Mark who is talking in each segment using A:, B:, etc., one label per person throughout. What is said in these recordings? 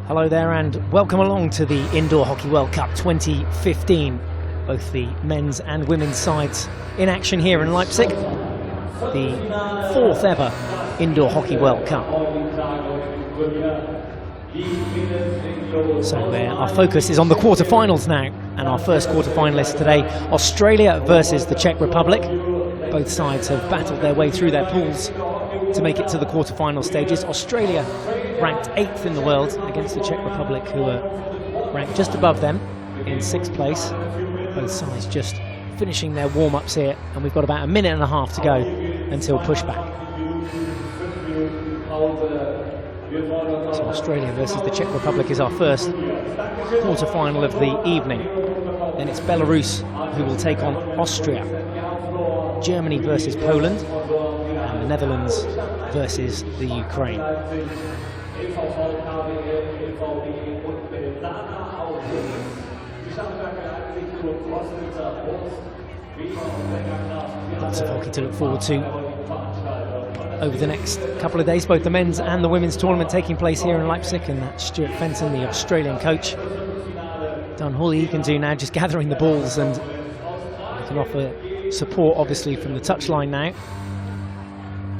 A: Hello there and welcome along to the Indoor Hockey World Cup 2015. Both the men's and women's sides in action here in Leipzig. The fourth ever Indoor Hockey World Cup. So our focus is on the quarterfinals now, and our first quarterfinalists today, Australia versus the Czech Republic. Both sides have battled their way through their pools to make it to the quarterfinal stages. Australia ranked 8th in the world against the Czech Republic, who are ranked just above them in 6th place. Both sides just finishing their warm-ups here, and we've got about a minute and a half to go until pushback. So Australia versus the Czech Republic is our first quarter-final of the evening. Then it's Belarus who will take on Austria. Germany versus Poland, and the Netherlands versus the Ukraine. Lots of hockey to look forward to over the next couple of days. Both the men's and the women's tournament taking place here in Leipzig, and that's Stuart Fenton, the Australian coach, done all he can do now, just gathering the balls, and he can offer support obviously from the touchline now.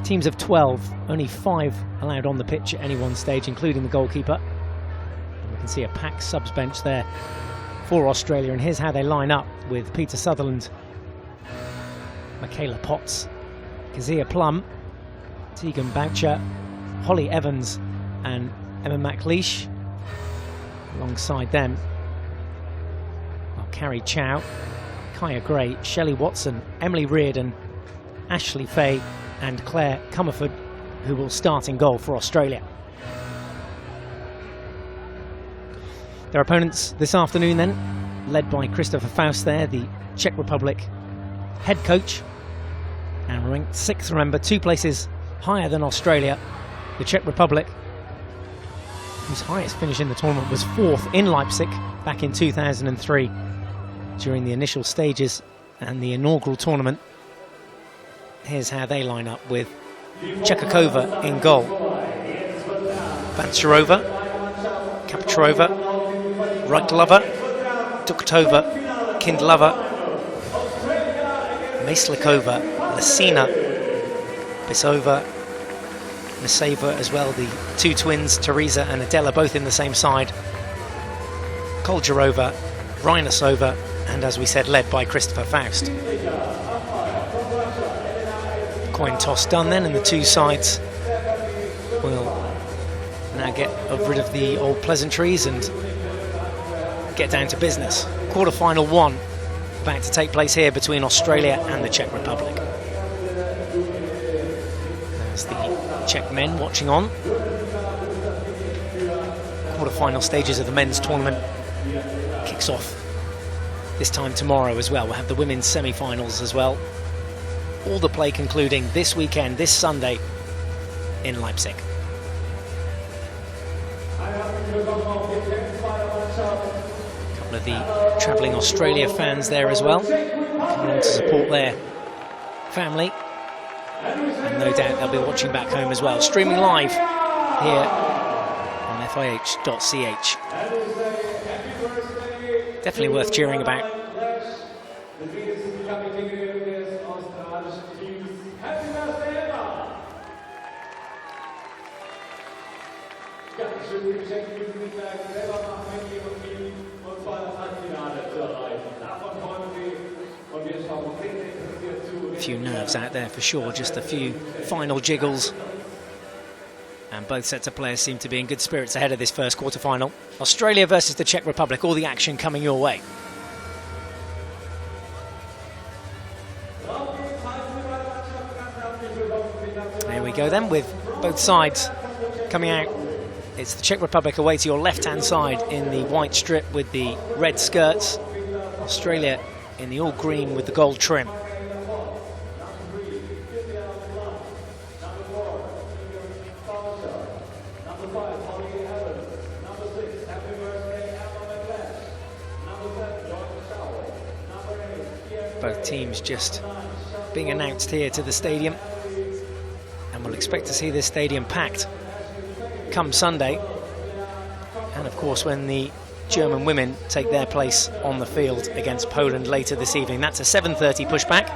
A: Teams of 12, only 5 allowed on the pitch at any one stage, including the goalkeeper. And we can see a packed subs bench there for Australia, and here's how they line up with Peter Sutherland, Michaela Potts, Kazia Plum, Tegan Boucher, Holly Evans and Emma McLeish. Alongside them, Carrie Chow, Kaya Gray, Shelley Watson, Emily Reardon, Ashley Fay and Claire Comerford, who will start in goal for Australia. Their opponents this afternoon then, led by Christopher Faust there, the Czech Republic head coach, and ranked 6th, remember, 2 places higher than Australia. The Czech Republic, whose highest finish in the tournament was 4th in Leipzig back in 2003 during the initial stages and the inaugural tournament. Here's how they line up with Chekakova in goal. Bancharova, Kapcharova, Rytlova, Duktova, Kindlova, Maslikova, Lasina, Bisova, Miseva as well, the 2 twins, Teresa and Adela, both in the same side. Koljarova, Rynasova, and as we said, led by Christopher Faust. Coin toss done then, and the 2 sides will now get rid of the old pleasantries and get down to business. Quarter-final 1 about to take place here between Australia and the Czech Republic. There's the Czech men watching on. Quarter-final stages of the men's tournament kicks off this time tomorrow as well. We'll have the women's semi-finals as well. All the play concluding this weekend, this Sunday in Leipzig. A couple of the travelling Australia fans there as well, coming on to support their family. And no doubt they'll be watching back home as well. Streaming live here on FIH.ch. Definitely worth cheering about. A few nerves out there for sure, just a few final jiggles. And both sets of players seem to be in good spirits ahead of this first quarter-final. Australia versus the Czech Republic, all the action coming your way. There we go then, with both sides coming out. It's the Czech Republic away to your left-hand side in the white strip with the red skirts. Australia in the all-green with the gold trim. Both teams just being announced here to the stadium, and we'll expect to see this stadium packed come Sunday And of course, when the German women take their place on the field against Poland later this evening. That's a 7:30 pushback.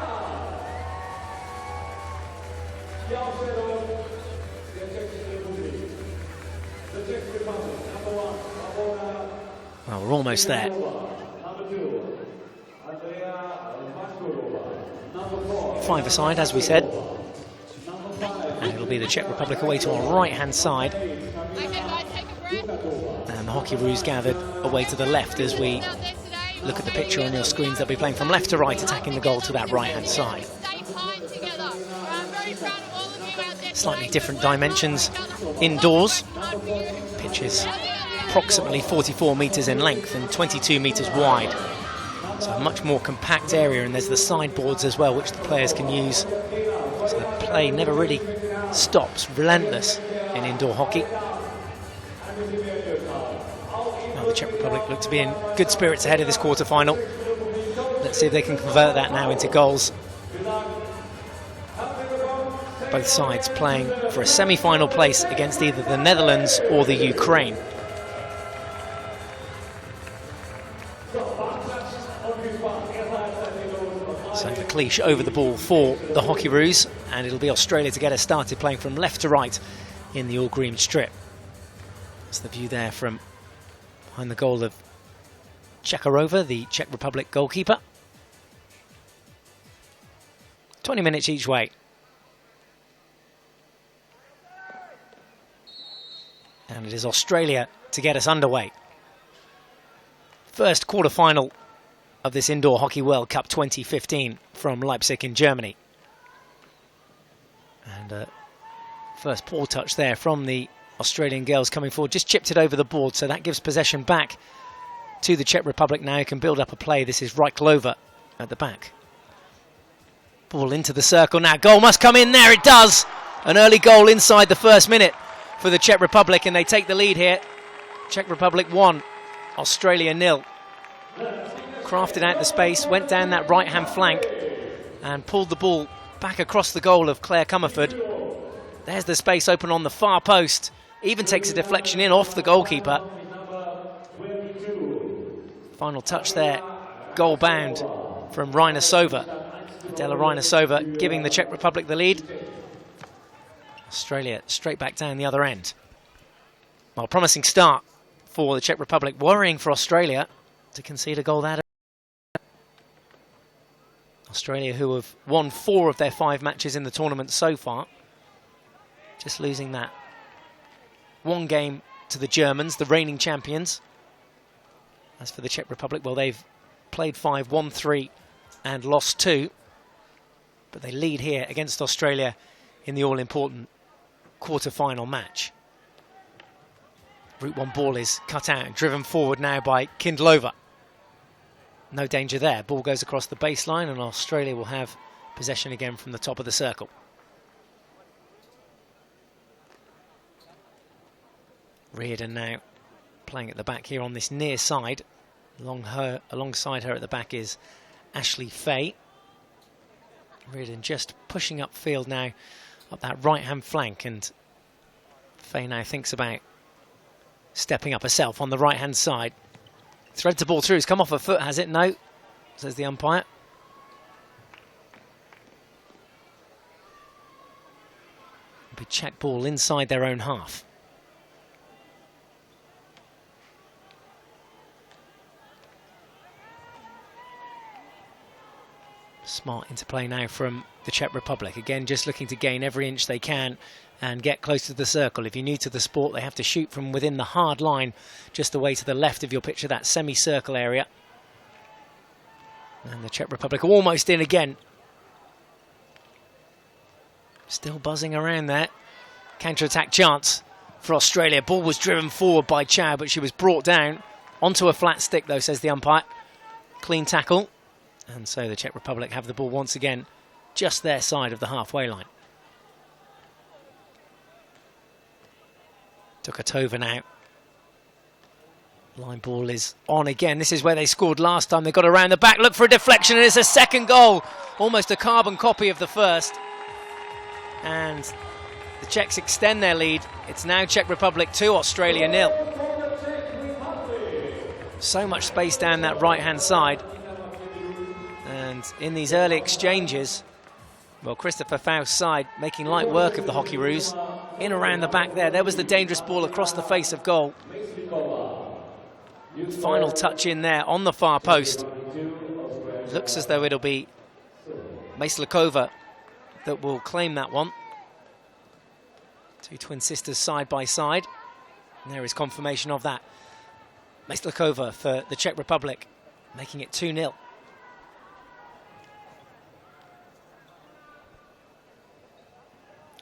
A: Well, we're almost there. 5-a-side, as we said. And it'll be the Czech Republic away to our right-hand side. And the Hockeyroos gathered away to the left as we look at the picture on your screens. They'll be playing from left to right, attacking the goal to that right-hand side. Slightly different dimensions indoors. Pitch is approximately 44 metres in length and 22 metres wide. So a much more compact area, and there's the sideboards as well, which the players can use. So the play never really stops, relentless in indoor hockey. Now the Czech Republic look to be in good spirits ahead of this quarter-final. Let's see if they can convert that now into goals. Both sides playing for a semi-final place against either the Netherlands or the Ukraine. So the cliche over the ball for the Hockeyroos, and it'll be Australia to get us started, playing from left to right in the all-green strip. That's the view there from behind the goal of Čecharova, the Czech Republic goalkeeper. 20 minutes each way. And it is Australia to get us underway. First quarter-final of this Indoor Hockey World Cup 2015 from Leipzig in Germany. And first poor touch there from the Australian girls coming forward. Just chipped it over the board, so that gives possession back to the Czech Republic now, who can build up a play. This is Reiklova at the back. Ball into the circle now. Goal must come in there. It does. An early goal inside the first minute for the Czech Republic, and they take the lead here. Czech Republic 1, Australia 0. Crafted out the space, went down that right-hand flank and pulled the ball back across the goal of Claire Comerford. There's the space open on the far post. Even takes a deflection in off the goalkeeper. Final touch there, goal bound from Reinasova. Adela Reinasova giving the Czech Republic the lead. Australia straight back down the other end. Well, promising start for the Czech Republic. Worrying for Australia to concede a goal there. Australia, who have won 4 of their 5 matches in the tournament so far. Just losing that one game to the Germans, the reigning champions. As for the Czech Republic, well, they've played 5, won 3 and lost 2. But they lead here against Australia in the all-important quarter-final match. Route 1 ball is cut out and driven forward now by Kindlova. No danger there. Ball goes across the baseline, and Australia will have possession again from the top of the circle. Reardon now playing at the back here on this near side. Alongside her at the back is Ashley Fay. Reardon just pushing upfield now up that right-hand flank, and Fay now thinks about stepping up herself on the right-hand side. Thread the ball through. It's come off her foot, has it? No, says the umpire. It'll be check ball inside their own half. Smart interplay now from the Czech Republic. Again, just looking to gain every inch they can and get close to the circle. If you're new to the sport, they have to shoot from within the hard line, just away to the left of your picture, that semicircle area. And the Czech Republic almost in again. Still buzzing around there. Counter-attack chance for Australia. Ball was driven forward by Chow, but she was brought down onto a flat stick, though, says the umpire. Clean tackle. And so the Czech Republic have the ball once again just their side of the halfway line. Tukatova now. Line ball is on again. This is where they scored last time. They got around the back, look for a deflection, and it's a second goal. Almost a carbon copy of the first. And the Czechs extend their lead. It's now Czech Republic 2, Australia 0. So much space down that right-hand side. And in these early exchanges, well, Christopher Faust's side making light work of the Hockeyroos. In around the back there. There was the dangerous ball across the face of goal. Final touch in there on the far post. Looks as though it'll be Myslakova that will claim that one. Two twin sisters side by side. And there is confirmation of that. Myslakova for the Czech Republic, making it 2-0.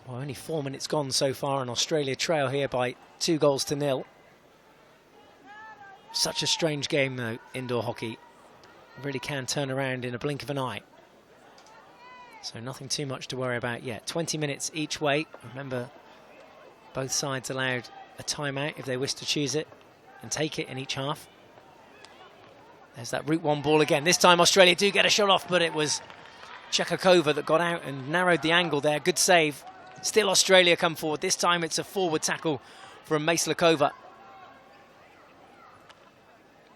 A: Well, only 4 minutes gone so far, and Australia trail here by 2-0. Such a strange game, though, indoor hockey. Really can turn around in a blink of an eye. So nothing too much to worry about yet. 20 minutes each way. Remember, both sides allowed a timeout if they wish to choose it and take it in each half. There's that route one ball again. This time Australia do get a shot off, but it was Chekakova that got out and narrowed the angle there. Good save. Still Australia come forward. This time it's a forward tackle from Myslakova.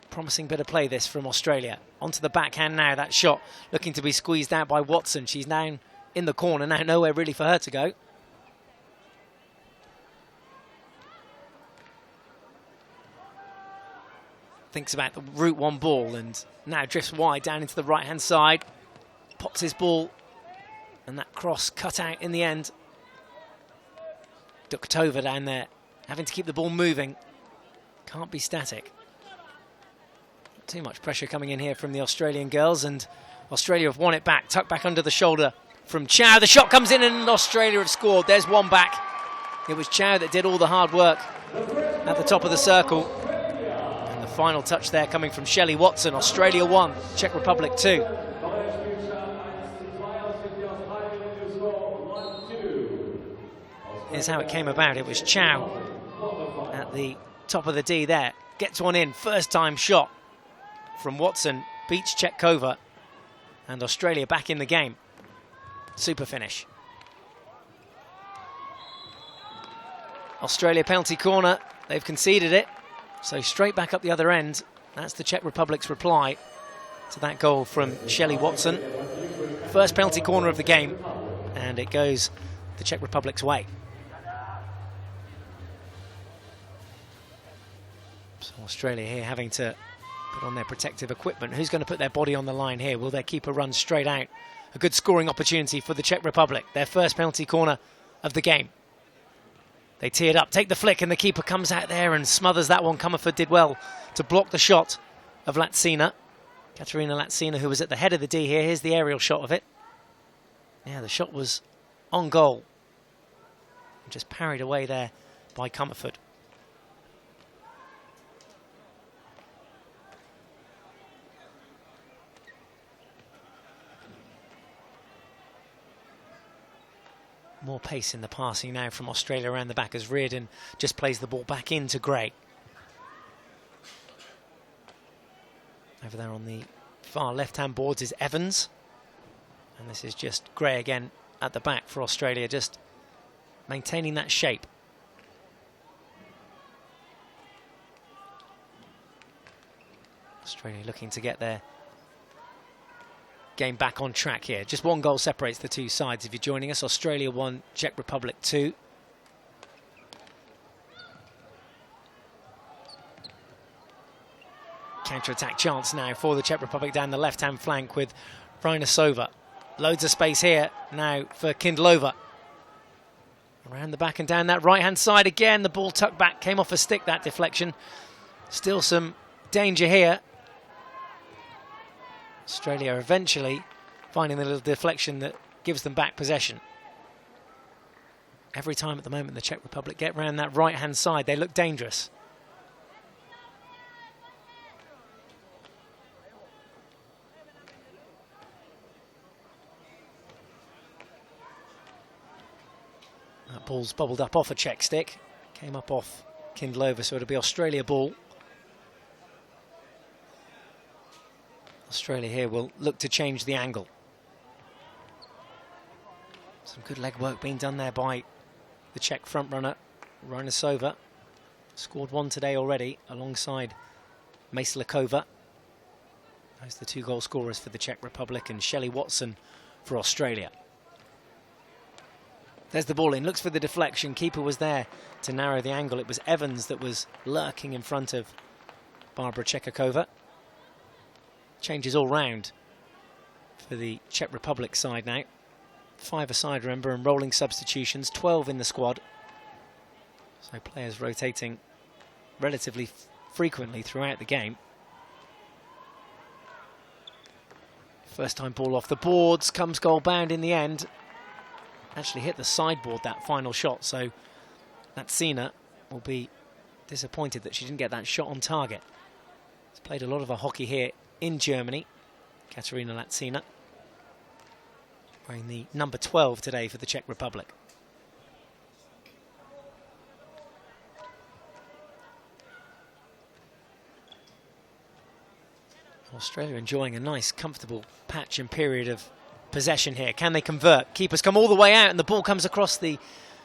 A: Promising bit of play this from Australia. Onto the backhand now, that shot looking to be squeezed out by Watson. She's now in the corner, now nowhere really for her to go. Thinks about the route one ball and now drifts wide down into the right hand side. Pops his ball and that cross cut out in the end. Duktova down there, having to keep the ball moving. Can't be static. Too much pressure coming in here from the Australian girls, and Australia have won it back. Tucked back under the shoulder from Chow. The shot comes in and Australia have scored. There's one back. It was Chow that did all the hard work at the top of the circle. And the final touch there coming from Shelley Watson. Australia 1, Czech Republic 2. Here's how it came about. It was Chow at the top of the D there. Gets one in, first time shot from Watson, beats Chekakova, and Australia back in the game. Super finish. Australia penalty corner, they've conceded it, so straight back up the other end. That's the Czech Republic's reply to that goal from Shelley Watson. First penalty corner of the game, and it goes the Czech Republic's way. So Australia here having to put on their protective equipment. Who's going to put their body on the line here? Will their keeper run straight out? A good scoring opportunity for the Czech Republic. Their first penalty corner of the game. They tee it up, take the flick, and the keeper comes out there and smothers that one. Comerford did well to block the shot of Latsina. Katerina Latsina, who was at the head of the D here. Here's the aerial shot of it. Yeah, the shot was on goal. Just parried away there by Comerford. More pace in the passing now from Australia around the back as Reardon just plays the ball back into Gray. Over there on the far left-hand boards is Evans. And this is just Gray again at the back for Australia, just maintaining that shape. Australia looking to get their game back on track here. Just one goal separates the two sides if you're joining us. Australia 1, Czech Republic 2. Counter-attack chance now for the Czech Republic down the left-hand flank with Rynasova. Loads of space here now for Kindlova. Around the back and down that right-hand side again. The ball tucked back, came off a stick, that deflection. Still some danger here. Australia eventually finding the little deflection that gives them back possession. Every time at the moment the Czech Republic get round that right-hand side, they look dangerous. That ball's bubbled up off a Czech stick. Came up off Kindlova, so it'll be Australia ball. Australia here will look to change the angle. Some good leg work being done there by the Czech front runner, Rynasova. Scored one today already alongside Maslakova. Those are the 2 goal scorers for the Czech Republic, and Shelley Watson for Australia. There's the ball in, looks for the deflection. Keeper was there to narrow the angle. It was Evans that was lurking in front of Barbara Chekakova. Changes all round for the Czech Republic side now. 5 aside, remember, and rolling substitutions, 12 in the squad. So players rotating relatively frequently throughout the game. First time ball off the boards, comes goal bound in the end. Actually hit the sideboard, that final shot, so Latsina will be disappointed that she didn't get that shot on target. She's played a lot of her hockey here in Germany, Katerina Latsina, wearing the number 12 today for the Czech Republic. Australia enjoying a nice, comfortable patch and period of possession here. Can they convert? Keepers come all the way out and the ball comes across the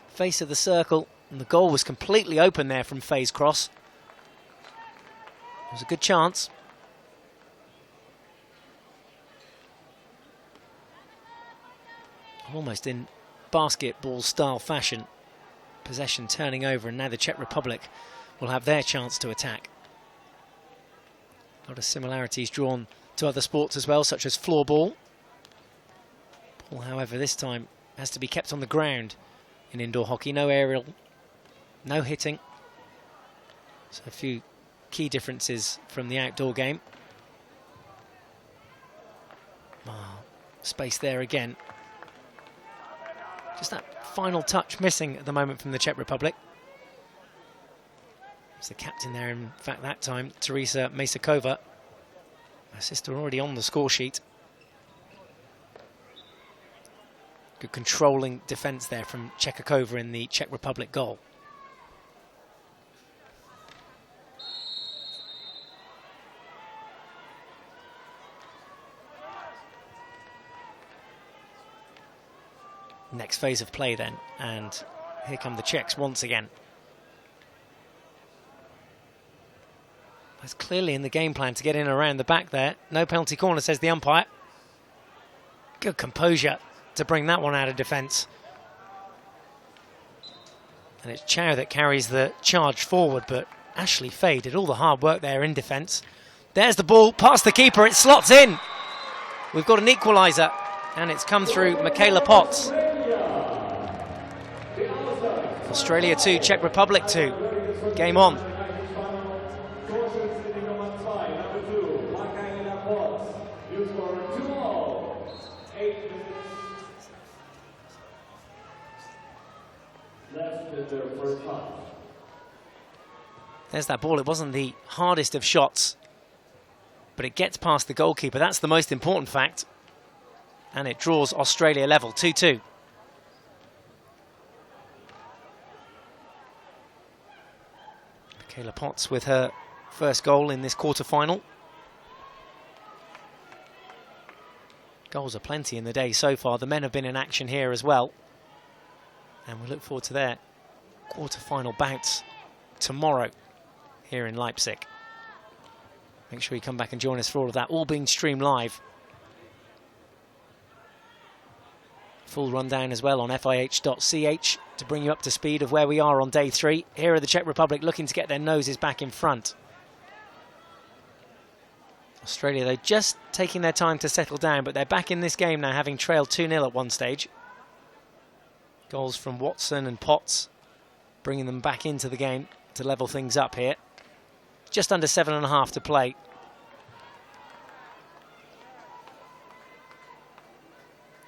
A: face of the circle, and the goal was completely open there from Faye's cross. It was a good chance. Almost in basketball style fashion. Possession turning over, and now the Czech Republic will have their chance to attack. A lot of similarities drawn to other sports as well, such as floorball. Ball, however, this time has to be kept on the ground in indoor hockey. No aerial, no hitting. So a few key differences from the outdoor game. Space there again. Just that final touch missing at the moment from the Czech Republic. It's the captain there, in fact, that time, Teresa Masakova. Her sister already on the score sheet. Good controlling defence there from Chekakova in the Czech Republic goal. Next phase of play then, and here come the Czechs once again. That's clearly in the game plan to get in around the back there. No penalty corner, says the umpire. Good composure to bring that one out of defence. And it's Chow that carries the charge forward, but Ashley Faye did all the hard work there in defence. There's the ball, past the keeper, it slots in. We've got an equaliser, and it's come through Michaela Potts. Australia 2, Czech Republic 2. Game on. There's that ball. It wasn't the hardest of shots, but it gets past the goalkeeper. That's the most important fact. And it draws Australia level, 2-2. Michaela Potts with her first goal in this quarter-final. Goals are plenty in the day so far. The men have been in action here as well. And we look forward to their quarter-final bouts tomorrow here in Leipzig. Make sure you come back and join us for all of that, all being streamed live. Full rundown as well on fih.ch to bring you up to speed of where we are on day 3. Here are the Czech Republic looking to get their noses back in front. Australia, though, just taking their time to settle down, but they're back in this game now, having trailed 2-0 at one stage. Goals from Watson and Potts, bringing them back into the game to level things up here. Just under 7.5 to play.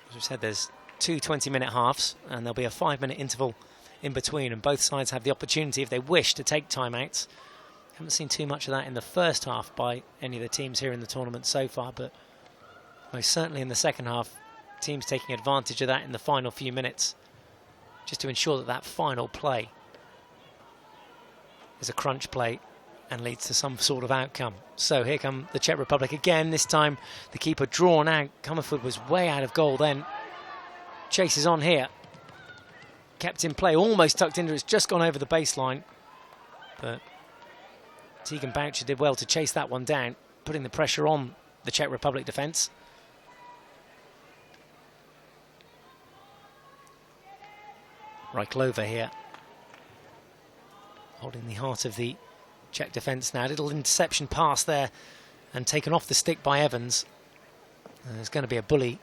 A: As we said, there's 2 20-minute halves, and there'll be a 5-minute interval in between, and both sides have the opportunity, if they wish, to take timeouts. Haven't seen too much of that in the first half by any of the teams here in the tournament so far, but most certainly in the second half, teams taking advantage of that in the final few minutes, just to ensure that that final play is a crunch play and leads to some sort of outcome. So here come the Czech Republic again. This time the keeper drawn out. Comerford was way out of goal then. Chases on here. Kept in play, almost tucked into it. It's just gone over the baseline. But Tegan Boucher did well to chase that one down, putting the pressure on the Czech Republic defence. Ryklova here, holding the heart of the Czech defence now. Little interception pass there and taken off the stick by Evans. And there's going to be a bully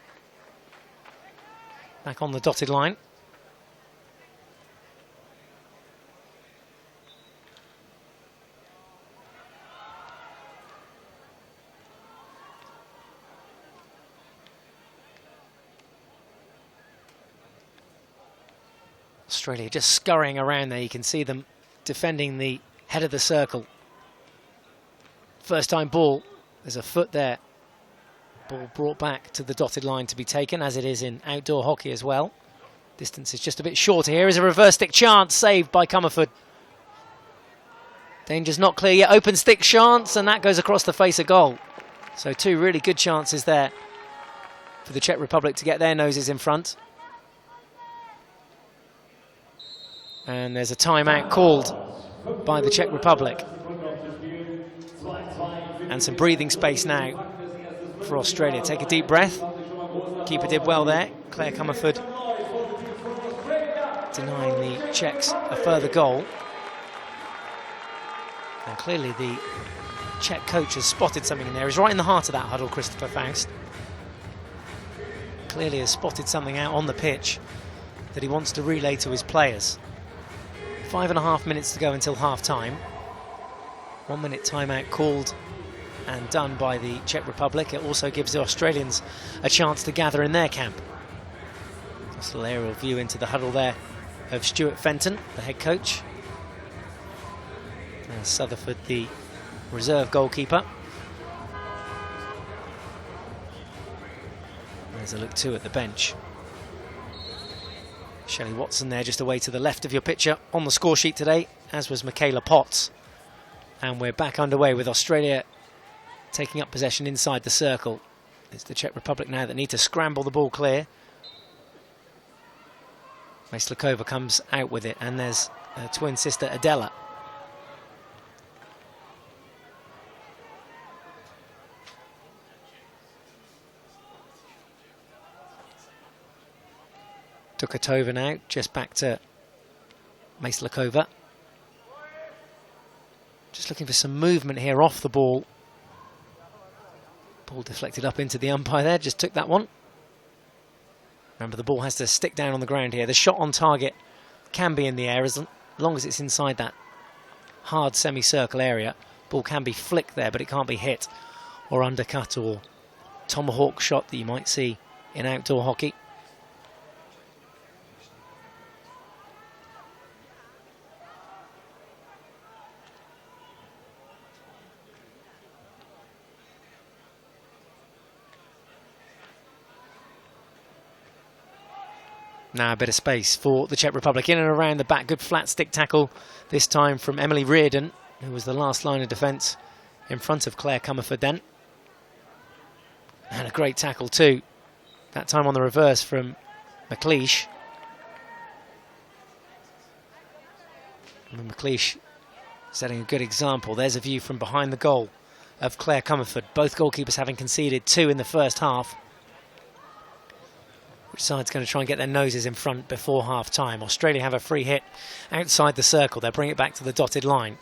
A: back on the dotted line. Australia just scurrying around there. You can see them defending the head of the circle. First time ball. There's a foot there. Ball brought back to the dotted line to be taken, as it is in outdoor hockey as well. Distance is just a bit shorter here. Is a reverse stick chance saved by Comerford. Danger's not clear yet. Open stick chance, and that goes across the face of goal. So two really good chances there for the Czech Republic to get their noses in front. And there's a timeout called by the Czech Republic. And some breathing space now for Australia. Take a deep breath. Keeper did well there. Claire Comerford denying the Czechs a further goal. And clearly the Czech coach has spotted something in there. He's right in the heart of that huddle, Christopher Faust. Clearly has spotted something out on the pitch that he wants to relay to his players. 5.5 minutes to go until half-time. 1 minute timeout called and done by the Czech Republic. It also gives the Australians a chance to gather in their camp. Just a little aerial view into the huddle there of Stuart Fenton, the head coach. And Sutherford, the reserve goalkeeper. There's a look too at the bench. Shelley Watson there just away to the left of your picture on the score sheet today, as was Michaela Potts. And we're back underway with Australia taking up possession inside the circle. It's the Czech Republic now that need to scramble the ball clear. Myslakova comes out with it, and there's her twin sister Adela. Dukatova now, just back to Myslakova. Just looking for some movement here off the ball. Ball deflected up into the umpire there, just took that one. Remember, the ball has to stick down on the ground here. The shot on target can be in the air as long as it's inside that hard semicircle area. Ball can be flicked there, but it can't be hit or undercut or tomahawk shot that you might see in outdoor hockey. Now a bit of space for the Czech Republic in and around the back. Good flat stick tackle, this time from Emily Reardon, who was the last line of defence in front of Claire Comerford then. And a great tackle too, that time on the reverse from McLeish. And McLeish setting a good example. There's a view from behind the goal of Claire Comerford. Both goalkeepers having conceded 2 in the first half. Which side's going to try and get their noses in front before half-time? Australia have a free hit outside the circle. They'll bring it back to the dotted line.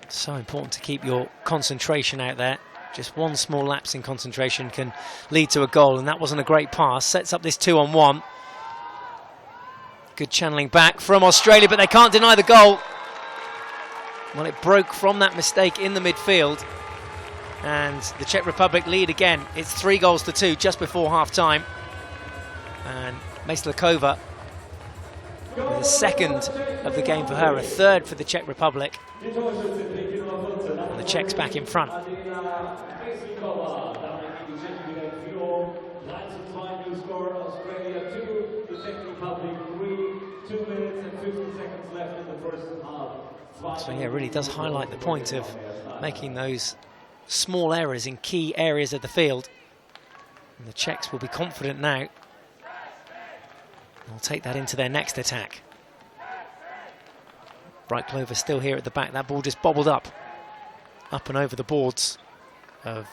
A: So important to keep your concentration out there. Just one small lapse in concentration can lead to a goal, and that wasn't a great pass. Sets up this 2-on-1. Good channeling back from Australia, but they can't deny the goal. Well, it broke from that mistake in the midfield, and the Czech Republic lead again. It's 3-2 just before half-time. And Myslakova, the second of the game for her, a third for the Czech Republic. And the Czechs back in front. So yeah, it really does highlight the point of making those small errors in key areas of the field. And the Czechs will be confident now. They'll take that into their next attack. Bright Clover still here at the back. That ball just bobbled up and over the boards of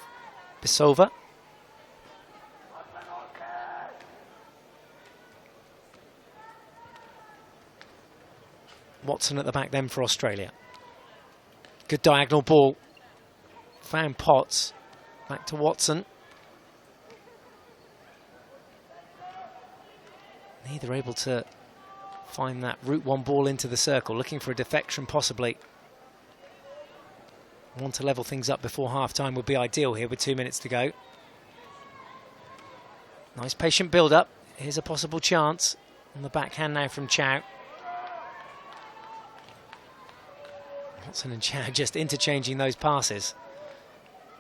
A: Bisova. Watson at the back then for Australia. Good diagonal ball. Found Potts. Back to Watson. Neither able to find that route one ball into the circle, looking for a defection possibly. Want to level things up before half-time would be ideal here with 2 minutes to go. Nice patient build-up. Here's a possible chance on the backhand now from Chow. Watson and Chow just interchanging those passes.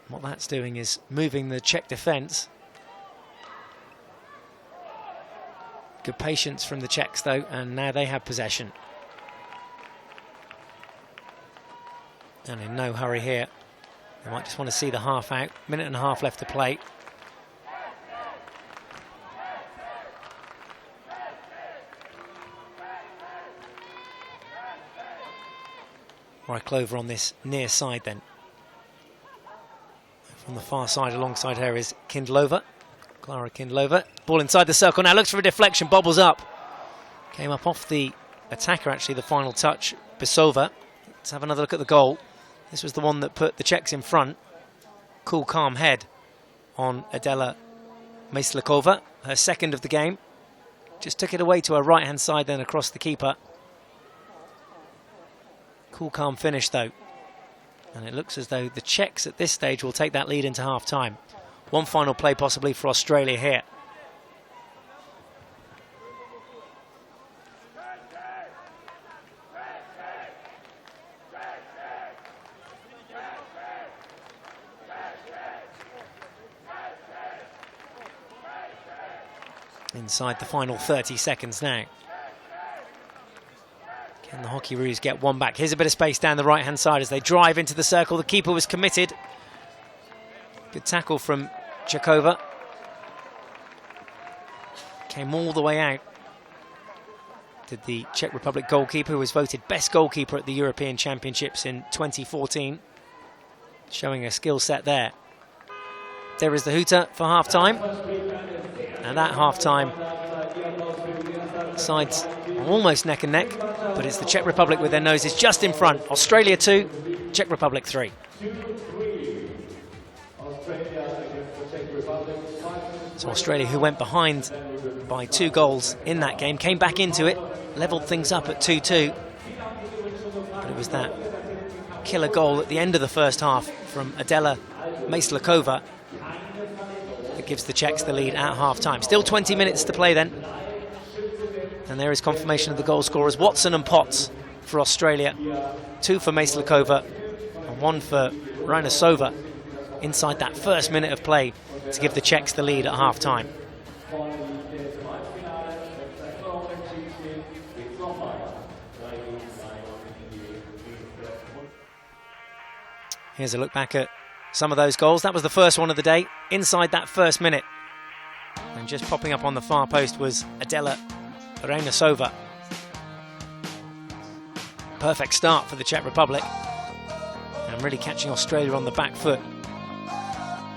A: What that's doing is moving the Czech defence. Good patience from the Czechs though, and now they have possession. And in no hurry here. They might just want to see the half out. Minute and a half left to play. Right, Clover on this near side then. From the far side alongside her is Kindlova. Clara Kindlova. Ball inside the circle now, looks for a deflection, bobbles up. Came up off the attacker actually, the final touch, Bisova. Let's have another look at the goal. This was the one that put the Czechs in front. Cool, calm head on Adela Myslakova, her second of the game. Just took it away to her right-hand side then across the keeper. Cool, calm finish though. And it looks as though the Czechs at this stage will take that lead into half-time. One final play possibly for Australia here. Inside the final 30 seconds now. Can the Hockeyroos get one back? Here's a bit of space down the right-hand side as they drive into the circle. The keeper was committed. Good tackle from Chakova. Came all the way out. Did the Czech Republic goalkeeper, who was voted best goalkeeper at the European Championships in 2014. Showing a skill set there. There is the hooter for half-time. And at half-time, sides are almost neck and neck, but it's the Czech Republic with their noses just in front. Australia 2, Czech Republic 3. So Australia, who went behind by 2 goals in that game, came back into it, levelled things up at 2-2. But it was that killer goal at the end of the first half from Adela Myslakova that gives the Czechs the lead at half-time. Still 20 minutes to play then. And there is confirmation of the goal scorers. Watson and Potts for Australia. 2 for Myslakova and 1 for Rajnosova inside that first minute of play to give the Czechs the lead at half-time. Here's a look back at some of those goals. That was the first one of the day, inside that first minute. And just popping up on the far post was Adela Rajnosova. Perfect start for the Czech Republic. And really catching Australia on the back foot.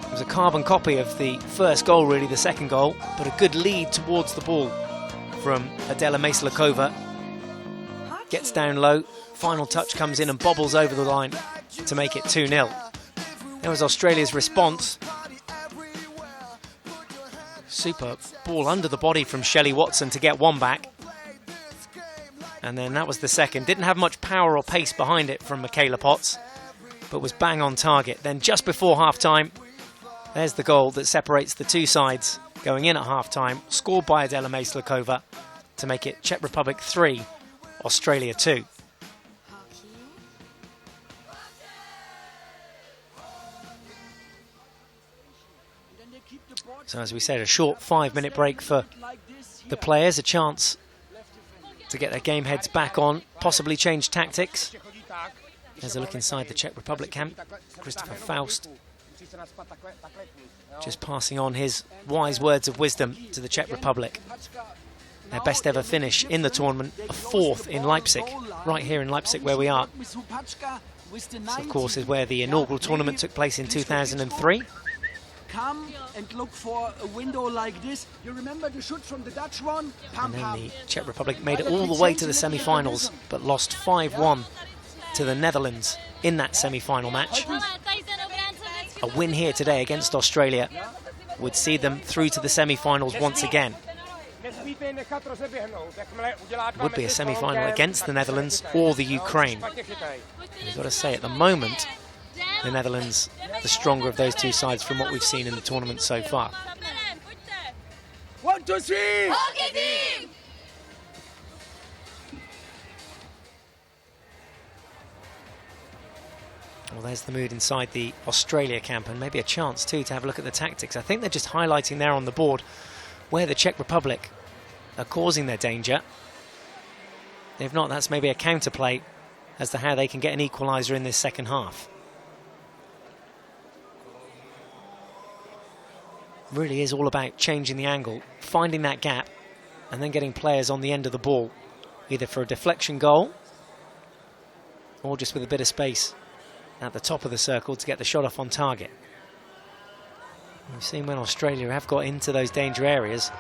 A: It was a carbon copy of the first goal, really, the second goal, but a good lead towards the ball from Adela Myslakova. Gets down low, final touch comes in and bobbles over the line to make it 2-0. There was Australia's response. Super ball under the body from Shelley Watson to get one back. And then that was the second. Didn't have much power or pace behind it from Michaela Potts, but was bang on target. Then just before half-time, there's the goal that separates the two sides going in at half-time, scored by Adela Myslakova to make it Czech Republic 3, Australia 2. So as we said, a short 5-minute break for the players, a chance to get their game heads back on, possibly change tactics. There's a look inside the Czech Republic camp. Christopher Faust just passing on his wise words of wisdom to the Czech Republic. Their best ever finish in the tournament, a 4th in Leipzig, right here in Leipzig where we are. This, of course, is where the inaugural tournament took place in 2003.
B: Come and look for a window like this. You remember the shoot from the Dutch one?
A: And then the Czech Republic made it all the way to the semi-finals, but lost 5-1 to the Netherlands in that semi-final match. A win here today against Australia would see them through to the semi-finals once again. Would be a semi-final against the Netherlands or the Ukraine. You've got to say, at the moment, the Netherlands, the stronger of those two sides from what we've seen in the tournament so far.
B: 1, 2, 3!
A: Well, there's the mood inside the Australia camp, and maybe a chance too to have a look at the tactics. I think they're just highlighting there on the board where the Czech Republic are causing their danger. If not, that's maybe a counterplay as to how they can get an equaliser in this second half. Really is all about changing the angle, finding that gap, and then getting players on the end of the ball, either for a deflection goal or just with a bit of space at the top of the circle to get the shot off on target. We've seen when Australia have got into those danger areas,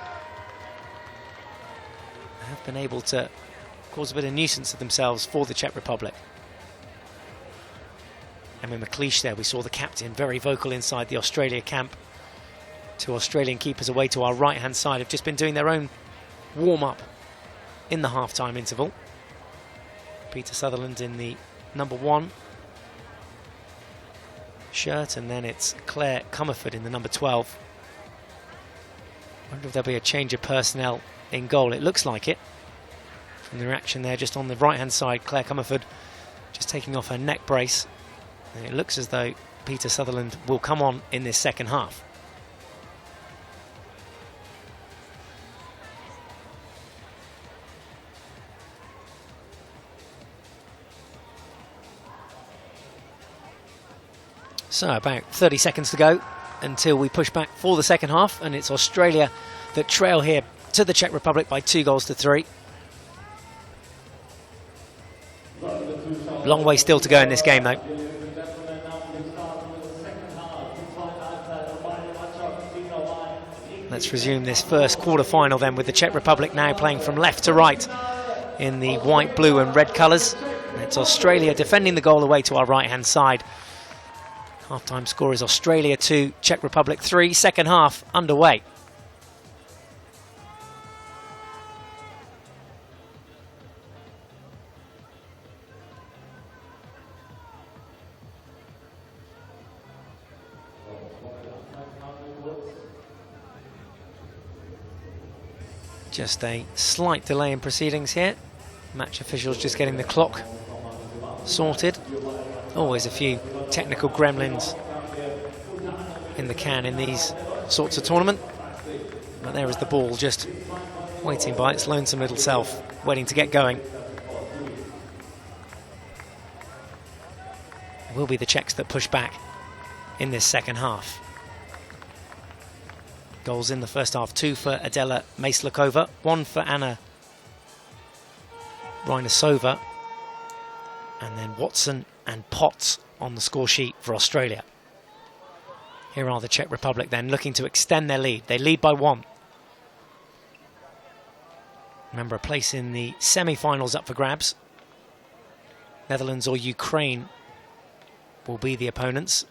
A: they have been able to cause a bit of nuisance to themselves for the Czech Republic. And with McLeish there, we saw the captain very vocal inside the Australia camp. 2 Australian keepers away to our right-hand side have just been doing their own warm-up in the half-time interval. Peter Sutherland in the number 1 shirt, and then it's Claire Comerford in the number 12. Wonder if there'll be a change of personnel in goal. It looks like it from the reaction there just on the right-hand side. Claire Comerford just taking off her neck brace, and it looks as though Peter Sutherland will come on in this second half. So about 30 seconds to go until we push back for the second half, and it's Australia that trail here to the Czech Republic by 2-3. Long way still to go in this game though. Let's resume this first quarter-final then, with the Czech Republic now playing from left to right in the white, blue and red colours. It's Australia defending the goal away to our right-hand side. Half-time score is Australia 2, Czech Republic 3. Second half underway. Just a slight delay in proceedings here. Match officials just getting the clock sorted. Always a few technical gremlins in the can in these sorts of tournament. But there is the ball just waiting by its lonesome little self, waiting to get going. It will be the Czechs that push back in this second half. Goals in the first half: 2 for Adela Maslakova, 1 for Anna Reinasova, and then Watson and Potts on the score sheet for Australia. Here are the Czech Republic then, looking to extend their lead. They lead by 1. Remember, a place in the semi-finals up for grabs. Netherlands or Ukraine will be the opponents.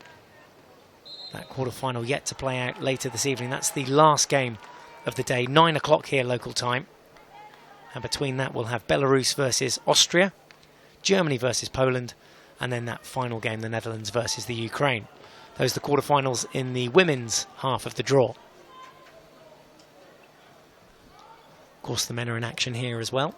A: That quarter-final yet to play out later this evening. That's the last game of the day, 9 o'clock here local time. And between that we'll have Belarus versus Austria, Germany versus Poland, and then that final game, the Netherlands versus the Ukraine. Those are the quarterfinals in the women's half of the draw. Of course, the men are in action here as well.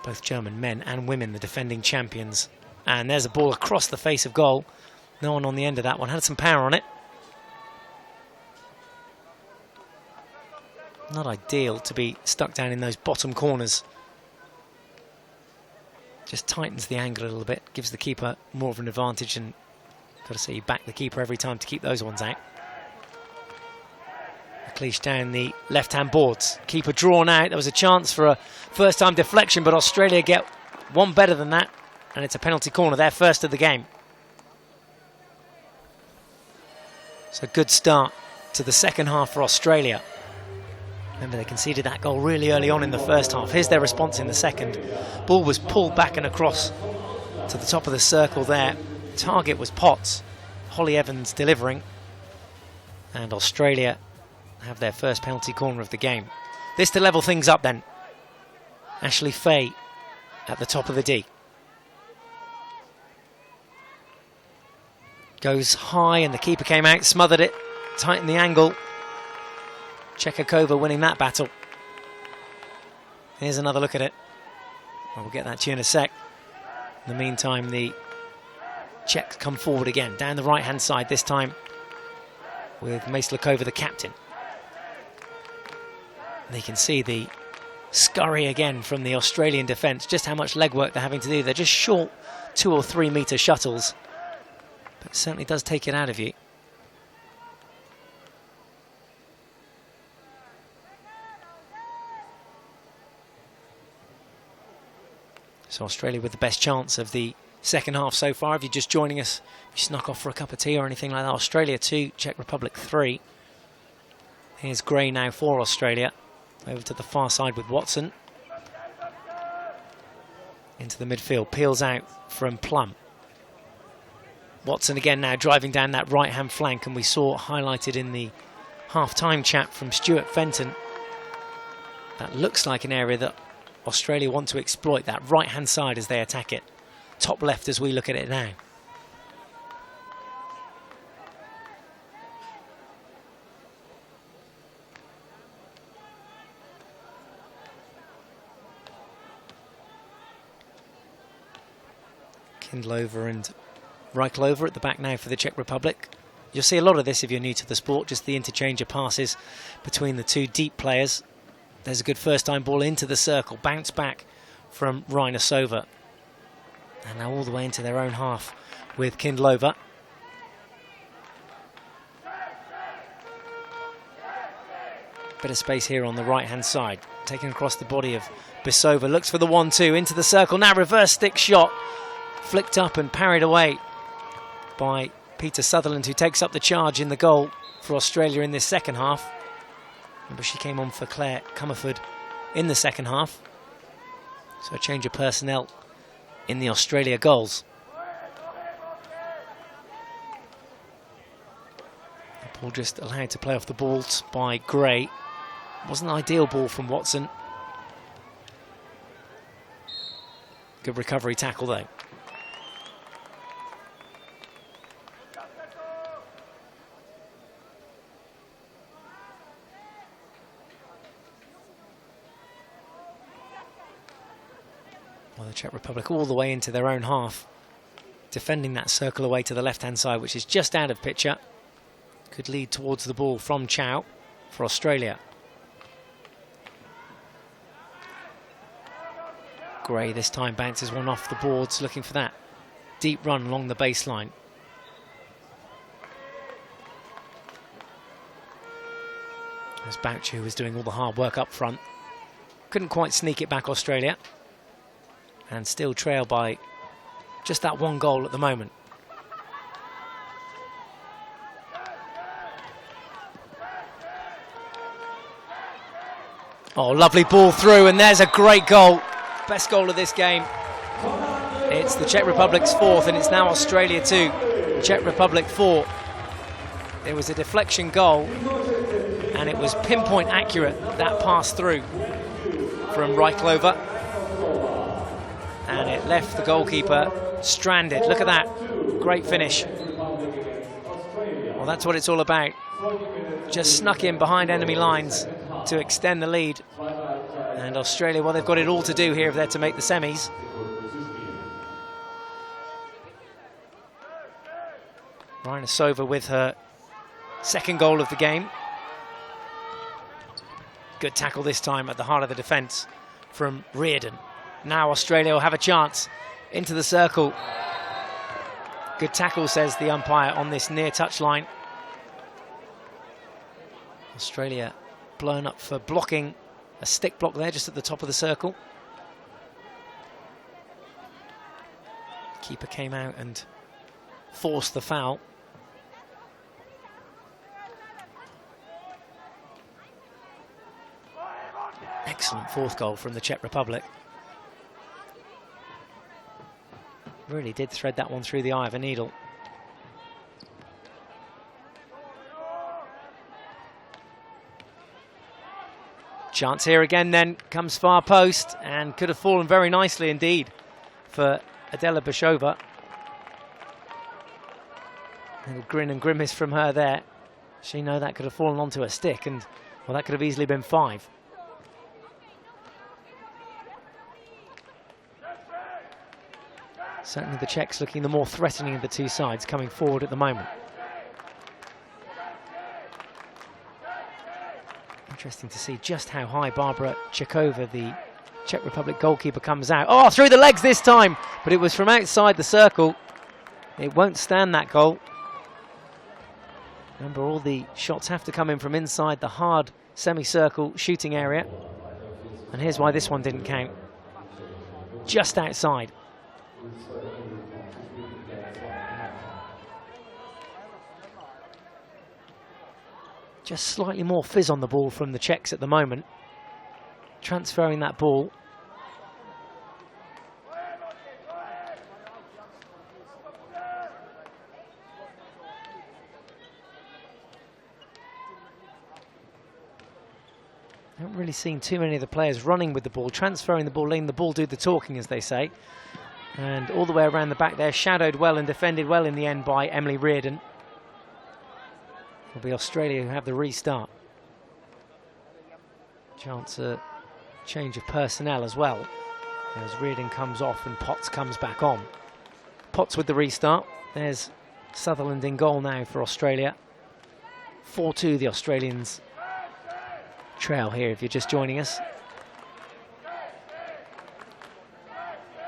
A: Both German men and women, the defending champions. And there's a ball across the face of goal. No one on the end of that one. Had some power on it. Not ideal to be stuck down in those bottom corners Just tightens the angle a little bit, gives the keeper more of an advantage, and got to say you back the keeper every time to keep those ones out. McLeish down the left-hand boards. Keeper drawn out. There was a chance for a first-time deflection, but Australia get one better than that, and it's a penalty corner, their first of the game. So good start to the second half for Australia. Remember, they conceded that goal really early on in the first half. Here's their response in the second. Ball was pulled back and across to the top of the circle there. Target was Potts. Holly Evans delivering. And Australia have their first penalty corner of the game. This to level things up then. Ashley Fay at the top of the D. Goes high and the keeper came out, smothered it, tightened the angle. Chekakova winning that battle. Here's another look at it. Well, we'll get that to you in a sec. In the meantime, the Czechs come forward again, down the right-hand side this time, with Myslakova, the captain. And you can see the scurry again from the Australian defence, just how much legwork they're having to do. They're just short 2 or 3 metre shuttles, but it certainly does take it out of you. So Australia with the best chance of the second half so far. If you're just joining us, if you snuck off for a cup of tea or anything like that, Australia 2, Czech Republic 3. Here's Gray now for Australia. Over to the far side with Watson. Into the midfield, peels out from Plum. Watson again now driving down that right-hand flank, and we saw highlighted in the half-time chat from Stuart Fenton. That looks like an area that Australia want to exploit, that right-hand side as they attack it. Top left as we look at it now. Kindlover and Reichlover at the back now for the Czech Republic. You'll see a lot of this if you're new to the sport, just the interchange of passes between the two deep players. There's a good first-time ball into the circle, bounce back from Reinesova. And now all the way into their own half with Kindlover. Bit of space here on the right-hand side. Taken across the body of Bisova. Looks for the 1-2 into the circle. Now reverse stick shot. Flicked up and parried away by Peter Sutherland, who takes up the charge in the goal for Australia in this second half. Remember, she came on for Claire Comerford in the second half. So a change of personnel in the Australia goals. The ball just allowed to play off the balls by Gray. Wasn't an ideal ball from Watson. Good recovery tackle though. Well, the Czech Republic all the way into their own half, defending that circle away to the left-hand side, which is just out of picture. Could lead towards the ball from Chow for Australia. Gray this time bounces one off the boards, looking for that deep run along the baseline. As Boucher was doing all the hard work up front. Couldn't quite sneak it back, Australia. And still trail by just that one goal at the moment. Oh, lovely ball through, and there's a great goal. Best goal of this game. It's the Czech Republic's fourth, and it's now Australia 2, Czech Republic 4. There was a deflection goal, and it was pinpoint accurate, that pass through from Reichlover. And it left the goalkeeper stranded. Look at that. Great finish. Well, that's what it's all about. Just snuck in behind enemy lines to extend the lead. And Australia, well, they've got it all to do here if they're to make the semis. Reinesova with her second goal of the game. Good tackle this time at the heart of the defence from Reardon. Now Australia will have a chance into the circle. Good tackle, says the umpire, on this near touchline. Australia blown up for blocking a stick block there just at the top of the circle. Keeper came out and forced the foul. Excellent fourth goal from the Czech Republic. Really did thread that one through the eye of a needle. Chance here again then, comes far post and could have fallen very nicely indeed for Adela Bashova. A little grin and grimace from her there. She knew that could have fallen onto her stick, and well, that could have easily been 5. Certainly the Czechs looking the more threatening of the two sides coming forward at the moment. Interesting to see just how high Barbara Čechova, the Czech Republic goalkeeper, comes out. Oh, through the legs this time, but it was from outside the circle. It won't stand that goal. Remember, all the shots have to come in from inside the hard semicircle shooting area. And here's why this one didn't count. Just outside. Just slightly more fizz on the ball from the Czechs at the moment. Transferring that ball. Haven't really seen too many of the players running with the ball, transferring the ball, letting the ball do the talking, as they say. And all the way around the back there, shadowed well and defended well in the end by Emily Reardon. It'll be Australia who have the restart. Chance a change of personnel as well, as Reardon comes off and Potts comes back on. Potts with the restart. There's Sutherland in goal now for Australia. 4-2 the Australians trail here if you're just joining us.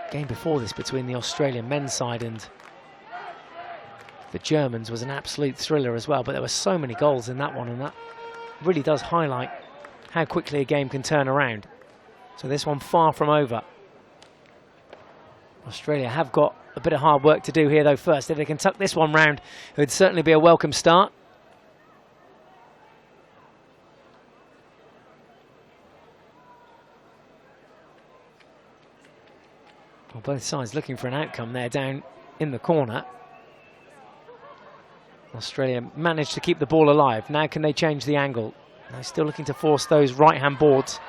A: Game before this between the Australian men's side and the Germans was an absolute thriller as well, but there were so many goals in that one, and that really does highlight how quickly a game can turn around. So this one far from over. Australia have got a bit of hard work to do here though first. If they can tuck this one round, it would certainly be a welcome start. Well, both sides looking for an outcome there down in the corner. Australia managed to keep the ball alive. Now can they change the angle? They're still looking to force those right-hand boards.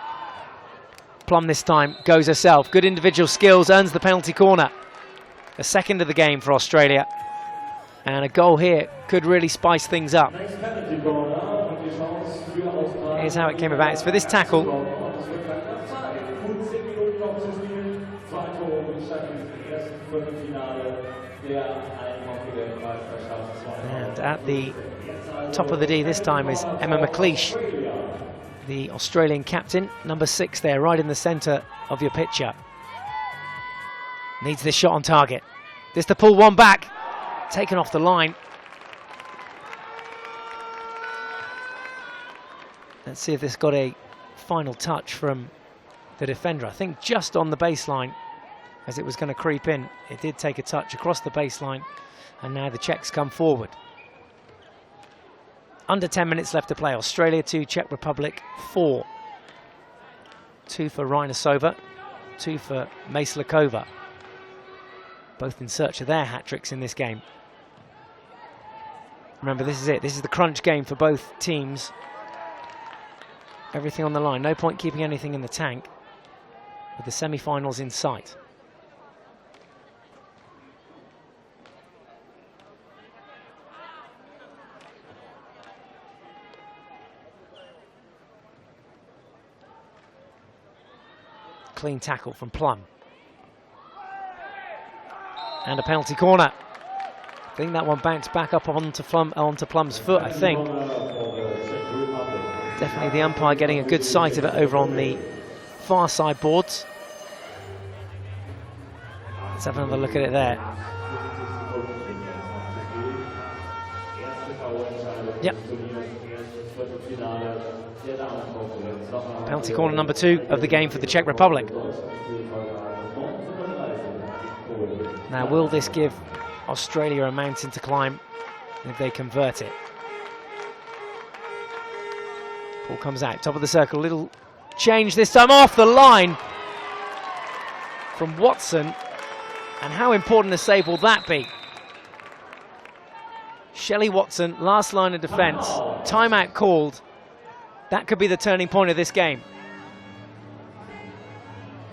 A: Plum this time goes herself. Good individual skills, earns the penalty corner. A second of the game for Australia. And a goal here could really spice things up. Here's how it came about. It's for this tackle. And at the top of the D this time is Emma McLeish, the Australian captain, number 6 there, right in the centre of your picture. Needs this shot on target. This to pull one back, taken off the line. Let's see if this got a final touch from the defender. I think just on the baseline as it was going to creep in. It did take a touch across the baseline, and now the Czechs come forward. Under 10 minutes left to play. Australia 2, Czech Republic 4. 2 for Reinasova, 2 for Maslakova. Both in search of their hat-tricks in this game. Remember, this is it. This is the crunch game for both teams. Everything on the line. No point keeping anything in the tank with the semi-finals in sight. Clean tackle from Plum. And a penalty corner. I think that one bounced back up onto Plum's foot, I think. Definitely the umpire getting a good sight of it over on the far side boards. Let's have another look at it there. Yep. Penalty corner number 2 of the game for the Czech Republic. Now, will this give Australia a mountain to climb if they convert it? Ball comes out, top of the circle, little change this time off the line from Watson. And how important a save will that be? Shelley Watson, last line of defence, timeout called. That could be the turning point of this game.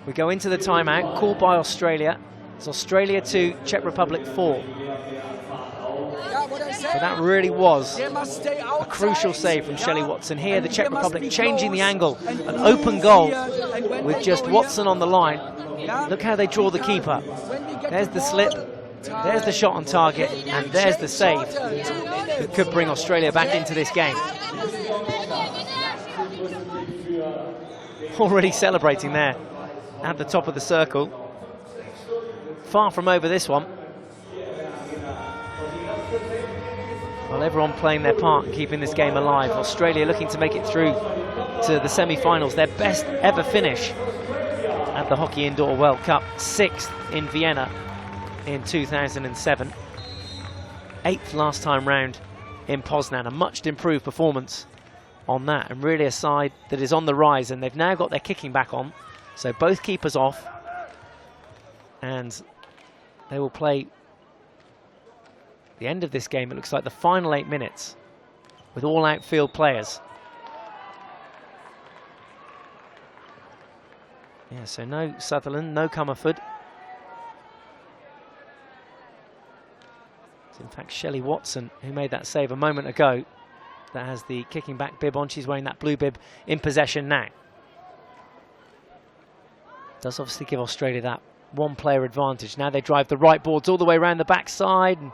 A: We go into the timeout, called by Australia. It's Australia 2, Czech Republic 4. So that really was a crucial save from Shelley Watson here. The Czech Republic changing the angle. An open goal with just Watson on the line. Look how they draw the keeper. There's the slip, there's the shot on target, and there's the save that could bring Australia back into this game. Already celebrating there at the top of the circle. Far from over this one. Well, everyone playing their part and keeping this game alive. Australia looking to make it through to the semi-finals. Their best ever finish at the Hockey Indoor World Cup. 6th in Vienna in 2007. 8th last time round in Poznan. A much improved performance on that. And really a side that is on the rise. And they've now got their kicking back on. So both keepers off. And they will play the end of this game. It looks like the final 8 minutes with all outfield players. Yeah, so no Sutherland, no Comerford. It's in fact Shelley Watson who made that save a moment ago that has the kicking back bib on. She's wearing that blue bib in possession now. Does obviously give Australia that one player advantage. Now they drive the right boards all the way around the backside. And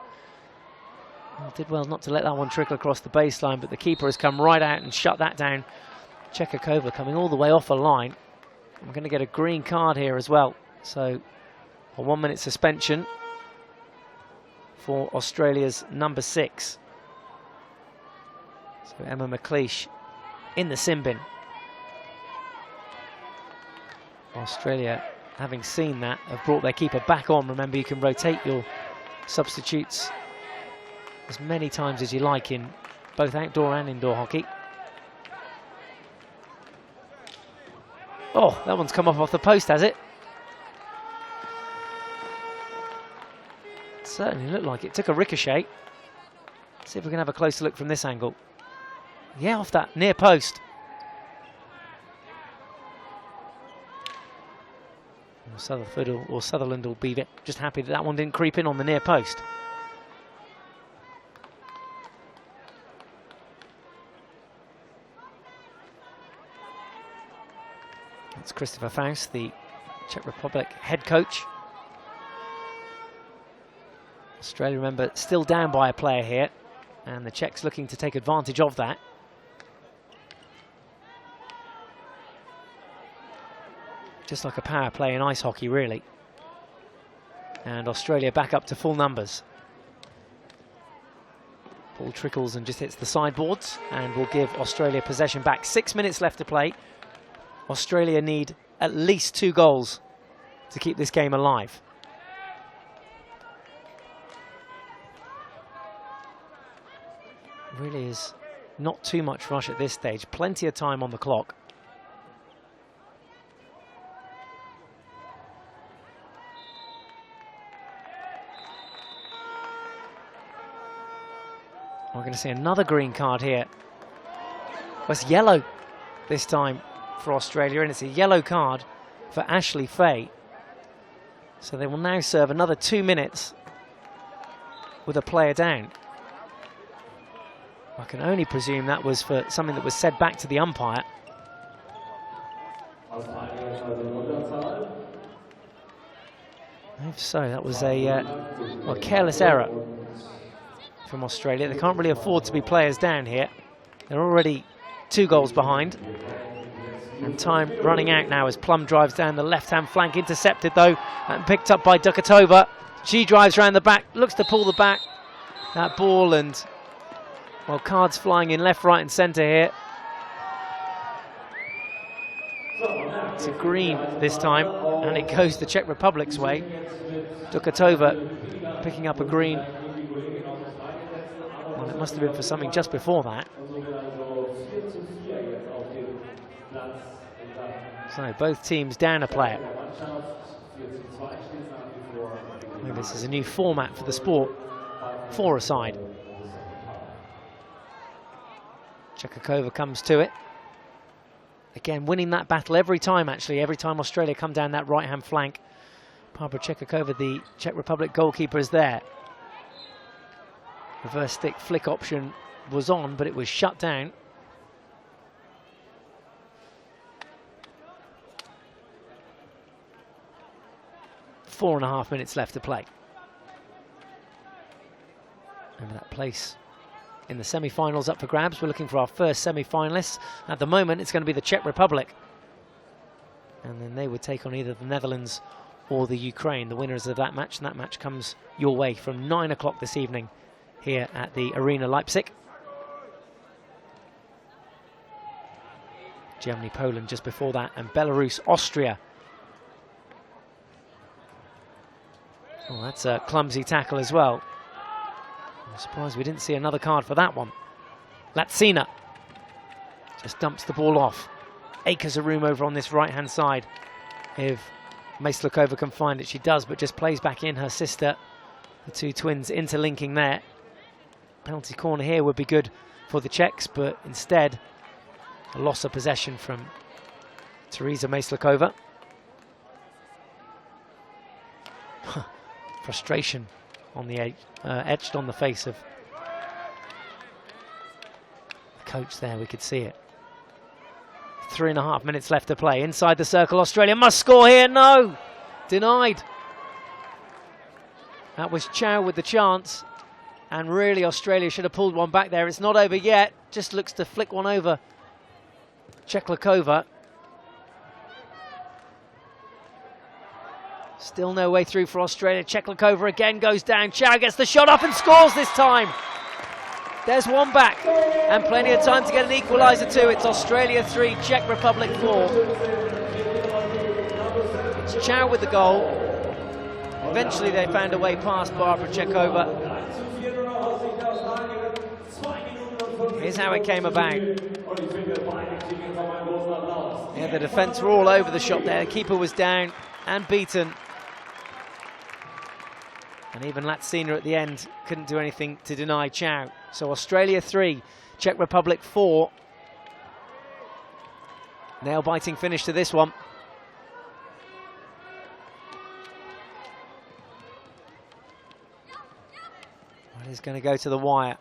A: did well not to let that one trickle across the baseline, but the keeper has come right out and shut that down. Chekakova coming all the way off a line. We're going to get a green card here as well. So a 1 minute suspension for Australia's number 6. So Emma McLeish in the sin bin. Australia, having seen that, have brought their keeper back on. Remember, you can rotate your substitutes as many times as you like in both outdoor and indoor hockey. Oh, that one's come off the post, has it? Certainly looked like it. Took a ricochet. See if we can have a closer look from this angle. Yeah, off that near post. Sutherland will be just happy that that one didn't creep in on the near post. That's Christopher Faust, the Czech Republic head coach. Australia, remember, still down by a player here, and the Czechs looking to take advantage of that. Just like a power play in ice hockey, really. And Australia back up to full numbers. Ball trickles and just hits the sideboards, and will give Australia possession back. 6 minutes left to play. Australia need at least 2 goals to keep this game alive. Really is not too much rush at this stage. Plenty of time on the clock. We're going to see another green card here. Well, it's yellow this time for Australia, and it's a yellow card for Ashley Fay. So they will now serve another 2 minutes with a player down. I can only presume that was for something that was said back to the umpire. If so, that was a careless error from Australia. They can't really afford to be players down here. They're already 2 goals behind. And time running out now as Plum drives down the left-hand flank, intercepted though, and picked up by Dukatova. She drives around the back, looks to pull the back, that ball, and, well, cards flying in left, right and centre here. It's a green this time, and it goes the Czech Republic's way. Dukatova picking up a green. Well, it must have been for something just before that. So both teams down a player. Maybe this is a new format for the sport, 4-a-side. Chekakova comes to it. Again, winning that battle every time, actually, every time Australia come down that right-hand flank. Barbara Chekakova, the Czech Republic goalkeeper, is there. Reverse stick flick option was on, but it was shut down. 4.5 minutes left to play. Remember that place in the semi-finals up for grabs. We're looking for our first semi-finalists. At the moment, it's going to be the Czech Republic. And then they would take on either the Netherlands or the Ukraine, the winners of that match. And that match comes your way from 9 o'clock this evening here at the Arena Leipzig. Germany, Poland just before that, and Belarus, Austria. Oh, that's a clumsy tackle as well. I'm surprised we didn't see another card for that one. Latsina just dumps the ball off. Acres of room over on this right-hand side. If Maslakova can find it, she does, but just plays back in her sister. The two twins interlinking there. Penalty corner here would be good for the Czechs, but instead a loss of possession from Teresa Maslakova. Frustration on the etched on the face of the coach there, we could see it. 3.5 minutes left to play. Inside the circle, Australia must score here. No! Denied. That was Chow with the chance. And really, Australia should have pulled one back there. It's not over yet. Just looks to flick one over Cheklakova. Still no way through for Australia. Cheklakova again goes down. Chow gets the shot up and scores this time. There's one back. And plenty of time to get an equaliser too. It's Australia 3, Czech Republic 4. It's Chow with the goal. Eventually they found a way past Barbara Chekova. Here's how it came about. Yeah, the defence were all over the shot there. The keeper was down and beaten. And even Latsina at the end couldn't do anything to deny Chow. So Australia 3, Czech Republic 4. Nail-biting finish to this one. It is going to go to the wire.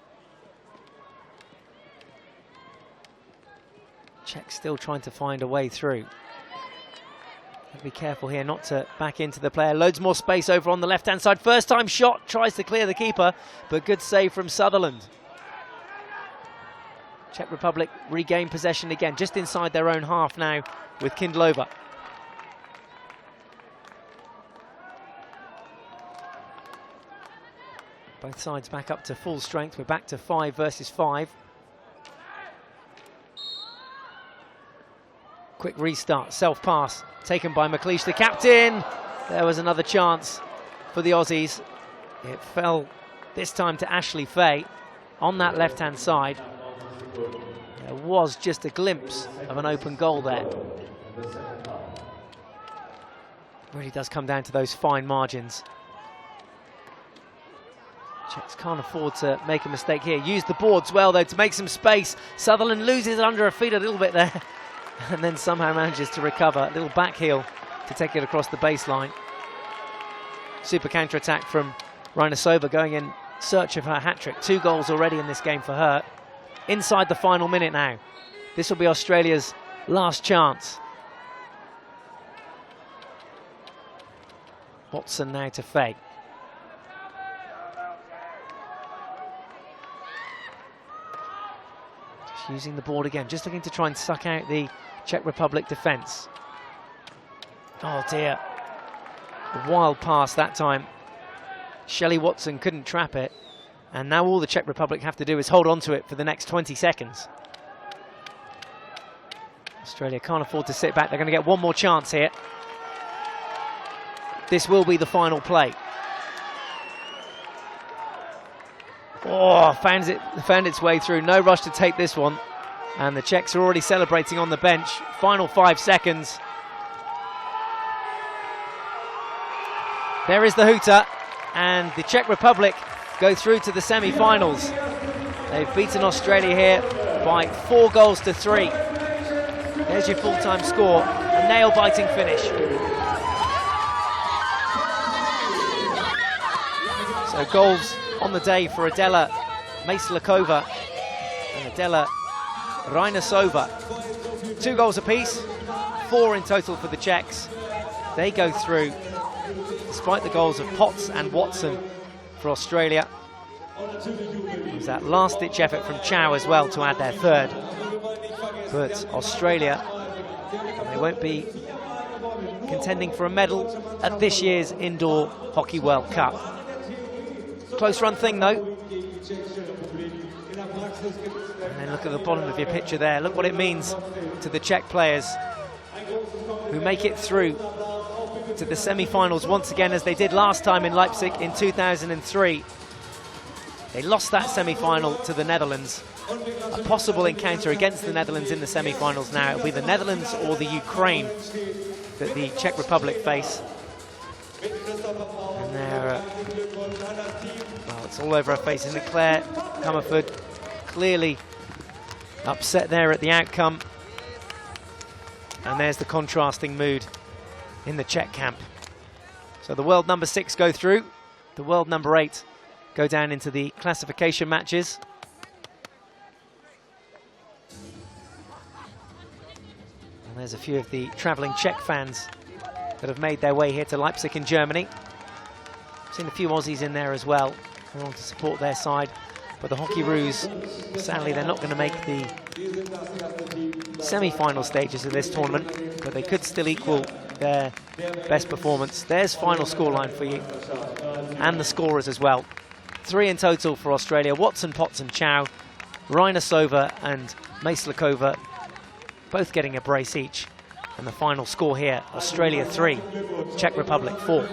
A: Czech still trying to find a way through. Be careful here not to back into the player. Loads more space over on the left-hand side. First time shot, tries to clear the keeper, but good save from Sutherland. Czech Republic regain possession again, just inside their own half now with Kindlova. Both sides back up to full strength. We're back to 5 versus 5. Quick restart, self-pass, taken by McLeish, the captain. There was another chance for the Aussies. It fell this time to Ashley Fay on that left-hand side. There was just a glimpse of an open goal there. Really does come down to those fine margins. Czechs can't afford to make a mistake here. Use the boards well, though, to make some space. Sutherland loses it under her feet a little bit there. And then somehow manages to recover. A little back heel to take it across the baseline. Super counter-attack from Reinasova going in search of her hat-trick. 2 goals already in this game for her. Inside the final minute now. This will be Australia's last chance. Watson now to Fay. Just using the board again. Just looking to try and suck out the Czech Republic defence. Oh dear. A wild pass that time. Shelley Watson couldn't trap it. And now all the Czech Republic have to do is hold on to it for the next 20 seconds. Australia can't afford to sit back. They're going to get one more chance here. This will be the final play. Oh, found its way through. No rush to take this one. And the Czechs are already celebrating on the bench. Final 5 seconds. There is the hooter. And the Czech Republic go through to the semi-finals. They've beaten Australia here by 4 goals to 3. There's your full-time score. A nail-biting finish. So goals on the day for Adela Myslakova and Adela Rajnosova. 2 goals apiece, 4 in total for the Czechs. They go through, despite the goals of Potts and Watson for Australia. It was that last-ditch effort from Chow as well to add their 3rd. But Australia, they won't be contending for a medal at this year's Indoor Hockey World Cup. Close run thing though. And then look at the bottom of your picture there. Look what it means to the Czech players who make it through to the semi-finals once again, as they did last time in Leipzig in 2003. They lost that semi-final to the Netherlands. A possible encounter against the Netherlands in the semi-finals now. It'll be the Netherlands or the Ukraine that the Czech Republic face. And they're, well, it's all over her face, isn't it? Claire Comerford clearly upset there at the outcome. And there's the contrasting mood in the Czech camp. So the world number 6 go through. The world number 8 go down into the classification matches. And there's a few of the travelling Czech fans that have made their way here to Leipzig in Germany. I've seen a few Aussies in there as well who want to support their side. But the Hockeyroos, sadly, they're not going to make the semi-final stages of this tournament, but they could still equal their best performance. There's final scoreline for you, and the scorers as well. 3 in total for Australia: Watson, Potts and Chow, Rajnosova and Myslakova, both getting a brace each. And the final score here, Australia 3, Czech Republic 4.